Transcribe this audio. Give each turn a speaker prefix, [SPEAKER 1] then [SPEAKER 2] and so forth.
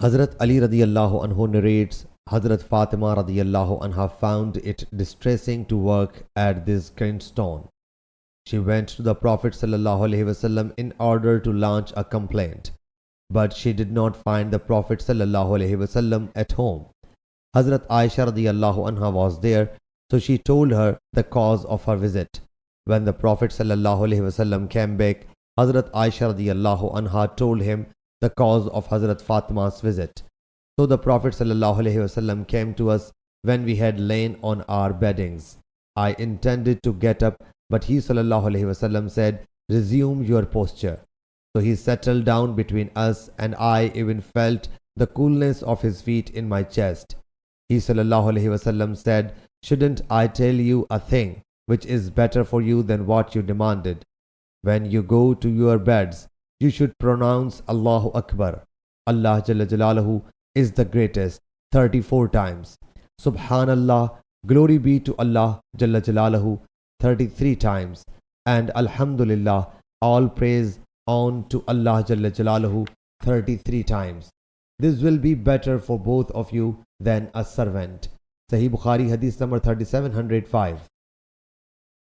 [SPEAKER 1] Hazrat Ali radiyallahu anhu narrates, Hazrat Fatima radiyallahu anha found it distressing to work at this grindstone. She went to the Prophet sallallahu alaihi wasallam in order to launch a complaint, but she did not find the Prophet sallallahu alaihi wasallam at home. Hazrat Aisha radiyallahu anha was there, so she told her the cause of her visit. When the Prophet sallallahu alaihi wasallam came back, Hazrat Aisha radiyallahu anha told him the cause of Hazrat Fatima's visit. So the Prophet sallallahu alaihi wasallam came to us when we had lain on our beddings. I intended to get up, but he sallallahu alaihi wasallam said, "Resume your posture." So he settled down between us, and I even felt the coolness of his feet in my chest. He sallallahu alaihi wasallam said, "Shouldn't I tell you a thing which is better for you than what you demanded? When you go to your beds, you should pronounce Allahu Akbar. Allah Jalla Jalaluhu is the greatest 34 times. Subhanallah, glory be to Allah Jalla Jalaluhu 33 times. And Alhamdulillah, all praise on to Allah Jalla Jalaluhu 33 times. This will be better for both of you than a servant." Sahih Bukhari Hadith number 3705.